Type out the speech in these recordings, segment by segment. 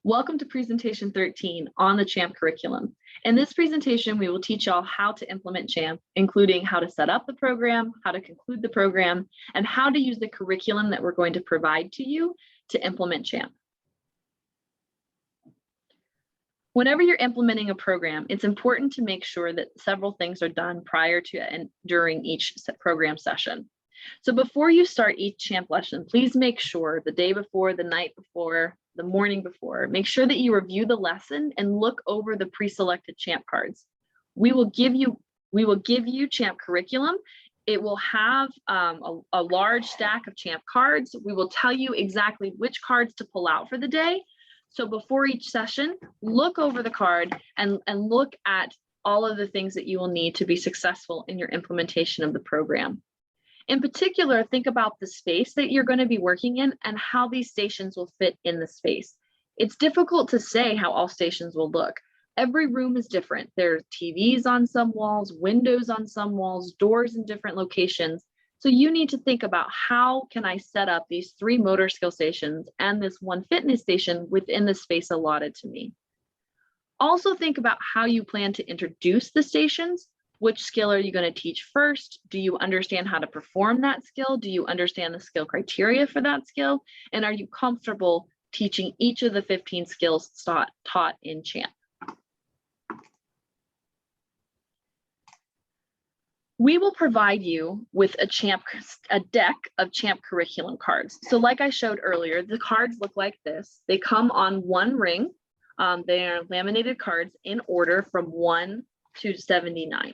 Welcome to presentation 13 on the CHAMP curriculum. In this presentation, we will teach y'all how to implement CHAMP, including how to set up the program, how to conclude the program, and how to use the curriculum that we're going to provide to you to implement CHAMP. Whenever you're implementing a program, it's important to make sure that several things are done prior to and during each program session. So before you start each CHAMP lesson, please make sure the day before, the night before, the morning before, make sure that you review the lesson and look over the pre-selected CHAMP cards. We will give you CHAMP curriculum. It will have a large stack of CHAMP cards. We will tell you exactly which cards to pull out for the day. So before each session, look over the card and look at all of the things that you will need to be successful in your implementation of the program. In particular, think about the space that you're going to be working in and how these stations will fit in the space. It's difficult to say how all stations will look. Every room is different. There are TVs on some walls, windows on some walls, doors in different locations. So you need to think about how can I set up these 3 motor skill stations and this 1 fitness station within the space allotted to me. Also think about how you plan to introduce the stations. Which skill are you going to teach first? Do you understand how to perform that skill? Do you understand the skill criteria for that skill? And are you comfortable teaching each of the 15 skills taught in CHAMP? We will provide you with a deck of CHAMP curriculum cards. So like I showed earlier, the cards look like this. They come on 1 ring. They are laminated cards in order from 1 to 79.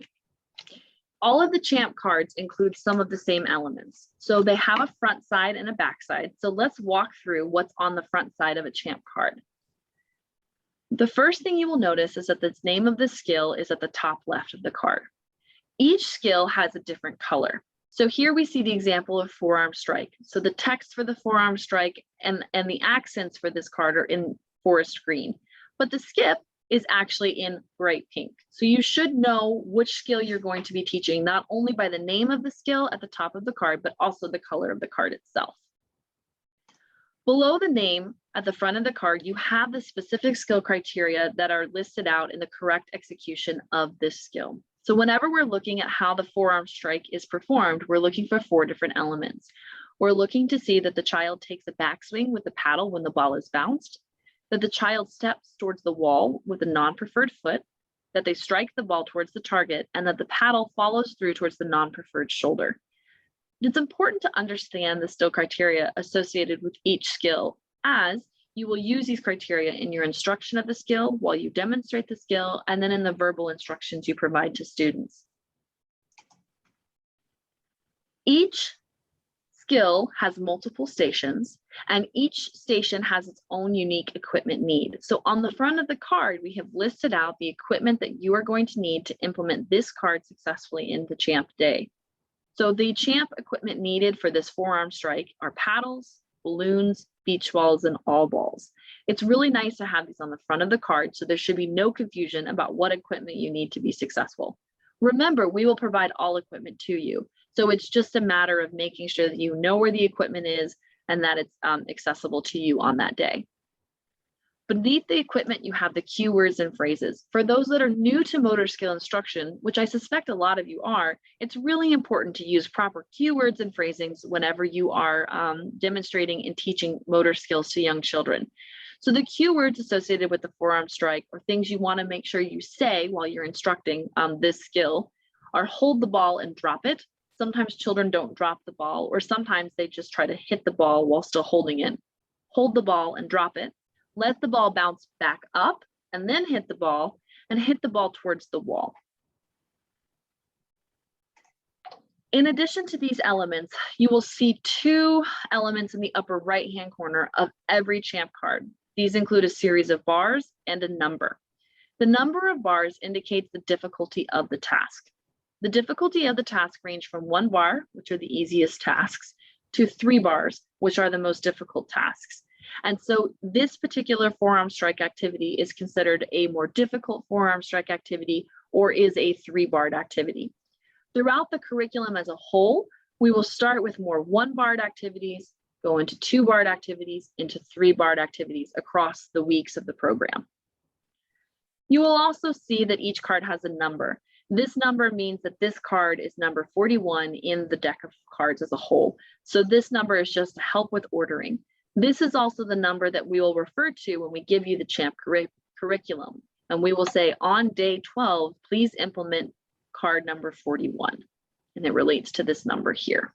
All of the CHAMP cards include some of the same elements. So they have a front side and a back side. So let's walk through what's on the front side of a CHAMP card. The first thing you will notice is that the name of the skill is at the top left of the card. Each skill has a different color. So here we see the example of forearm strike. So the text for the forearm strike and the accents for this card are in forest green, but the skip is actually in bright pink. So you should know which skill you're going to be teaching, not only by the name of the skill at the top of the card, but also the color of the card itself. Below the name at the front of the card, you have the specific skill criteria that are listed out in the correct execution of this skill. So whenever we're looking at how the forearm strike is performed, we're looking for 4 different elements. We're looking to see that the child takes a backswing with the paddle when the ball is bounced, that the child steps towards the wall with a non-preferred foot, that they strike the ball towards the target, and that the paddle follows through towards the non-preferred shoulder. It's important to understand the skill criteria associated with each skill, as you will use these criteria in your instruction of the skill while you demonstrate the skill, and then in the verbal instructions you provide to students. Each skill has multiple stations, and each station has its own unique equipment need. So on the front of the card, we have listed out the equipment that you are going to need to implement this card successfully in the CHAMP day. So the CHAMP equipment needed for this forearm strike are paddles, balloons, beach balls, and all balls. It's really nice to have these on the front of the card, so there should be no confusion about what equipment you need to be successful. Remember, we will provide all equipment to you. So it's just a matter of making sure that you know where the equipment is and that it's accessible to you on that day. Beneath the equipment, you have the cue words and phrases. For those that are new to motor skill instruction, which I suspect a lot of you are, it's really important to use proper cue words and phrasings whenever you are demonstrating and teaching motor skills to young children. So the cue words associated with the forearm strike, or things you want to make sure you say while you're instructing this skill, are hold the ball and drop it. Sometimes children don't drop the ball, or sometimes they just try to hit the ball while still holding it. Hold the ball and drop it. Let the ball bounce back up and then hit the ball, and hit the ball towards the wall. In addition to these elements, you will see 2 elements in the upper right-hand corner of every CHAMP card. These include a series of bars and a number. The number of bars indicates the difficulty of the task. The difficulty of the task range from 1 bar, which are the easiest tasks, to 3 bars, which are the most difficult tasks. And so this particular forearm strike activity is considered a more difficult forearm strike activity, or is a 3-barred activity. Throughout the curriculum as a whole, we will start with more 1-barred activities, go into 2 BARD activities, into 3 BARD activities across the weeks of the program. You will also see that each card has a number. This number means that this card is number 41 in the deck of cards as a whole. So this number is just to help with ordering. This is also the number that we will refer to when we give you the CHAMP curriculum. And we will say on day 12, please implement card number 41. And it relates to this number here.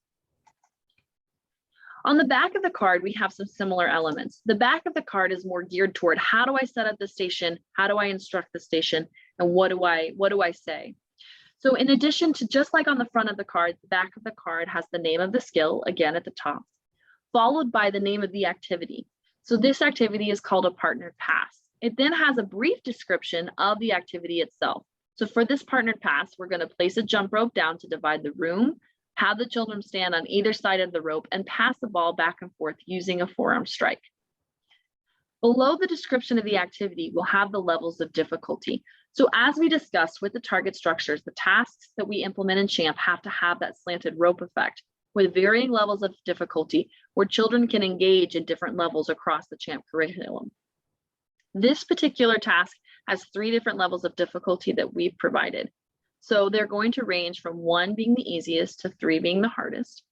On the back of the card, we have some similar elements. The back of the card is more geared toward how do I set up the station, how do I instruct the station, and what do I say? So in addition to just like on the front of the card, the back of the card has the name of the skill, again at the top, followed by the name of the activity. So this activity is called a partnered pass. It then has a brief description of the activity itself. So for this partnered pass, we're going to place a jump rope down to divide the room, have the children stand on either side of the rope, and pass the ball back and forth using a forearm strike. Below the description of the activity, we'll have the levels of difficulty. So as we discussed with the target structures, the tasks that we implement in CHAMP have to have that slanted rope effect with varying levels of difficulty where children can engage in different levels across the CHAMP curriculum. This particular task has 3 different levels of difficulty that we've provided. So they're going to range from 1 being the easiest to 3 being the hardest.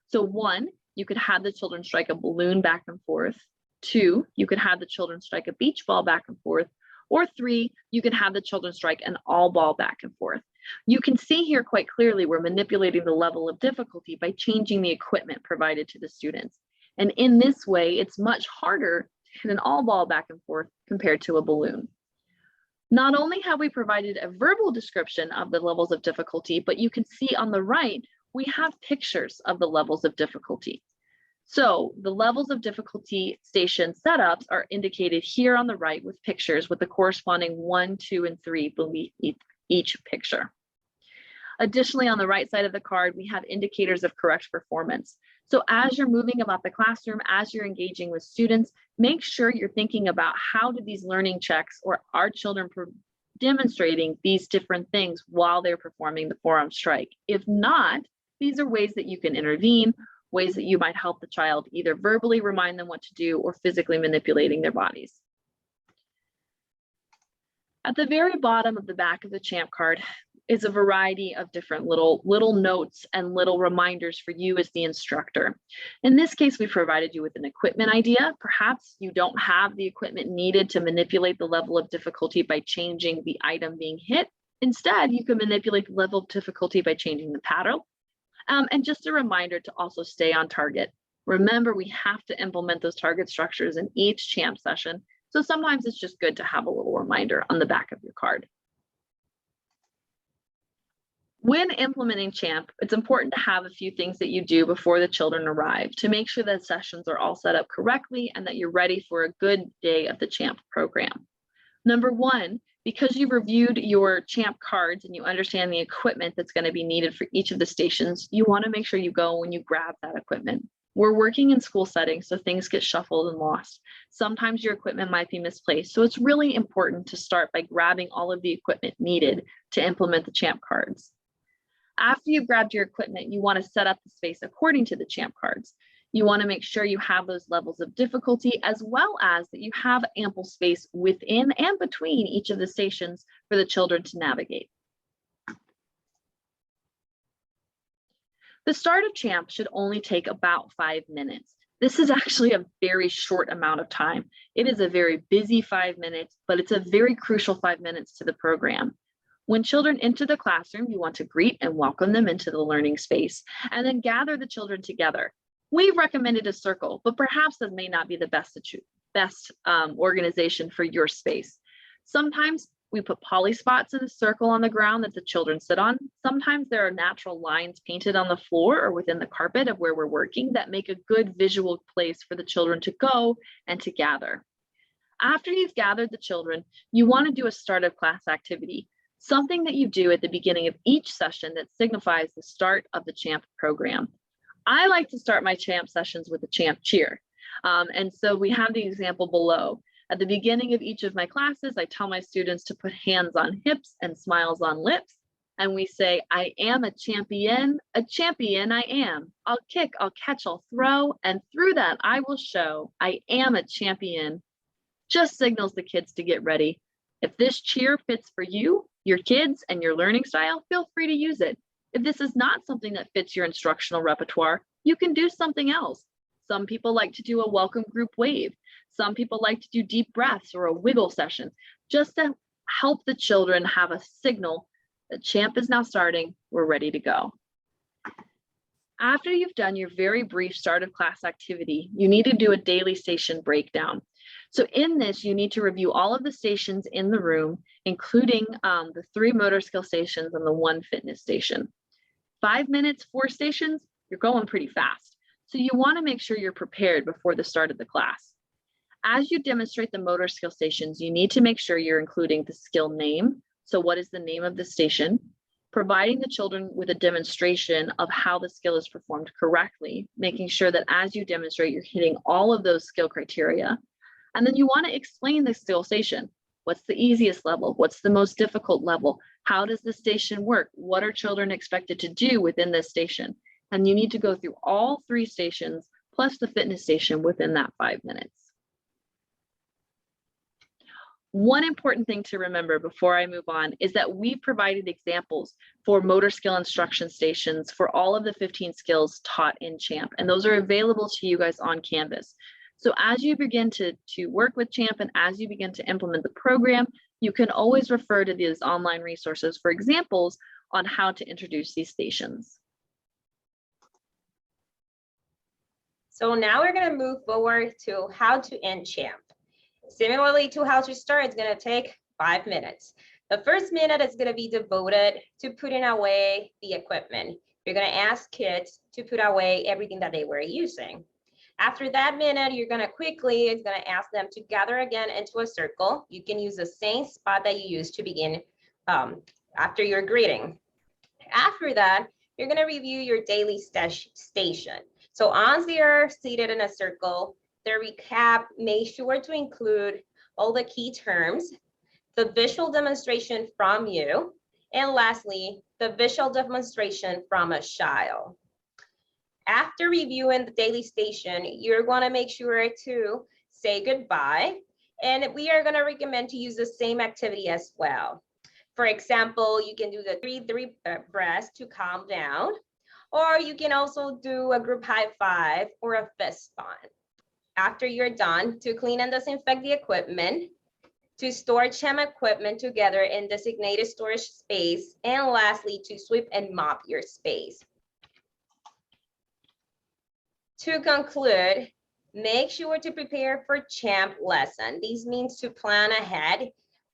So 1, you could have the children strike a balloon back and forth. 2, you could have the children strike a beach ball back and forth. Or 3, you could have the children strike an all ball back and forth. You can see here quite clearly we're manipulating the level of difficulty by changing the equipment provided to the students. And in this way, it's much harder to hit an all ball back and forth compared to a balloon. Not only have we provided a verbal description of the levels of difficulty, but you can see on the right, we have pictures of the levels of difficulty. So the levels of difficulty station setups are indicated here on the right with pictures with the corresponding 1, 2, and 3 beneath each picture. Additionally, on the right side of the card, we have indicators of correct performance. So as you're moving about the classroom, as you're engaging with students, make sure you're thinking about how do these learning checks or are children demonstrating these different things while they're performing the forearm strike. If not, these are ways that you can intervene, ways that you might help the child either verbally remind them what to do or physically manipulating their bodies. At the very bottom of the back of the CHAMP card is a variety of different little notes and little reminders for you as the instructor. In this case, we provided you with an equipment idea. Perhaps you don't have the equipment needed to manipulate the level of difficulty by changing the item being hit. Instead, you can manipulate the level of difficulty by changing the pattern. And just a reminder to also stay on target. Remember, we have to implement those target structures in each CHAMP session. So sometimes it's just good to have a little reminder on the back of your card. When implementing CHAMP, it's important to have a few things that you do before the children arrive to make sure that sessions are all set up correctly and that you're ready for a good day of the CHAMP program. Number 1, because you've reviewed your CHAMP cards and you understand the equipment that's going to be needed for each of the stations, you want to make sure you go when you grab that equipment. We're working in school settings, so things get shuffled and lost. Sometimes your equipment might be misplaced, so it's really important to start by grabbing all of the equipment needed to implement the CHAMP cards. After you've grabbed your equipment, you want to set up the space according to the CHAMP cards. You want to make sure you have those levels of difficulty as well as that you have ample space within and between each of the stations for the children to navigate. The start of CHAMP should only take about 5 minutes. This is actually a very short amount of time. It is a very busy 5 minutes, but it's a very crucial 5 minutes to the program. When children enter the classroom, you want to greet and welcome them into the learning space and then gather the children together. We've recommended a circle, but perhaps that may not be the best organization for your space. Sometimes we put poly spots in a circle on the ground that the children sit on. Sometimes there are natural lines painted on the floor or within the carpet of where we're working that make a good visual place for the children to go and to gather. After you've gathered the children, you want to do a start of class activity, something that you do at the beginning of each session that signifies the start of the CHAMP program. I like to start my CHAMP sessions with a CHAMP cheer. And so we have the example below. At the beginning of each of my classes, I tell my students to put hands on hips and smiles on lips. and we say, I am a champion I am. I'll kick, I'll catch, I'll throw, and through that I will show I am a champion. Just signals the kids to get ready. If this cheer fits for you, your kids, and your learning style, feel free to use it. If this is not something that fits your instructional repertoire, you can do something else. Some people like to do a welcome group wave. Some people like to do deep breaths or a wiggle session, just to help the children have a signal that champ is now starting, we're ready to go. After you've done your very brief start of class activity, you need to do a daily station breakdown. So in this, you need to review all of the stations in the room, including the 3 motor skill stations and the 1 fitness station. 5 minutes, 4 stations, you're going pretty fast. So you want to make sure you're prepared before the start of the class. As you demonstrate the motor skill stations, you need to make sure you're including the skill name. So what is the name of the station? Providing the children with a demonstration of how the skill is performed correctly, making sure that as you demonstrate, you're hitting all of those skill criteria. And then you want to explain the skill station. What's the easiest level? What's the most difficult level? How does the station work? What are children expected to do within this station? And you need to go through all 3 stations plus the fitness station within that 5 minutes. One important thing to remember before I move on is that we provided examples for motor skill instruction stations for all of the 15 skills taught in CHAMP, and those are available to you guys on Canvas. So as you begin to work with CHAMP and as you begin to implement the program, you can always refer to these online resources for examples on how to introduce these stations. So now we're going to move forward to how to end CHAMP. Similarly to how to start, it's going to take 5 minutes. The first minute is going to be devoted to putting away the equipment. You're going to ask kids to put away everything that they were using. After that minute, you're going to ask them to gather again into a circle. You can use the same spot that you used to begin after your greeting. After that, you're going to review your daily station. So once they are seated in a circle, the recap, make sure to include all the key terms, the visual demonstration from you, and lastly, the visual demonstration from a child. After reviewing the daily station, you're going to make sure to say goodbye, and we are going to recommend to use the same activity as well. For example, you can do the three breaths to calm down, or you can also do a group high five or a fist bump. After you're done, to clean and disinfect the equipment, to store CHAMP equipment together in designated storage space, and lastly, to sweep and mop your space. To conclude, make sure to prepare for CHAMP lesson. This means to plan ahead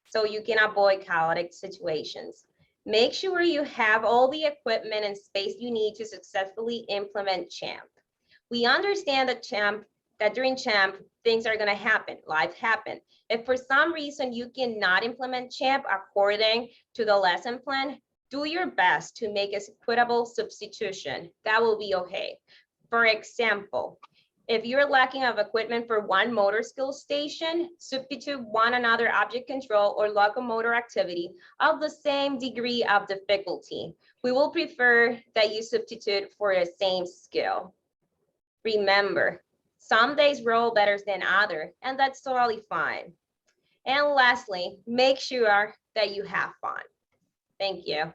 so you can avoid chaotic situations. Make sure you have all the equipment and space you need to successfully implement CHAMP. We understand that during CHAMP, things are going to happen, life happens. If for some reason you cannot implement CHAMP according to the lesson plan, do your best to make an equitable substitution. That will be okay. For example, if you're lacking of equipment for one motor skill station, substitute one another object control or locomotor activity of the same degree of difficulty. We will prefer that you substitute for the same skill. Remember, some days roll better than others, and that's totally fine. And lastly, make sure that you have fun. Thank you.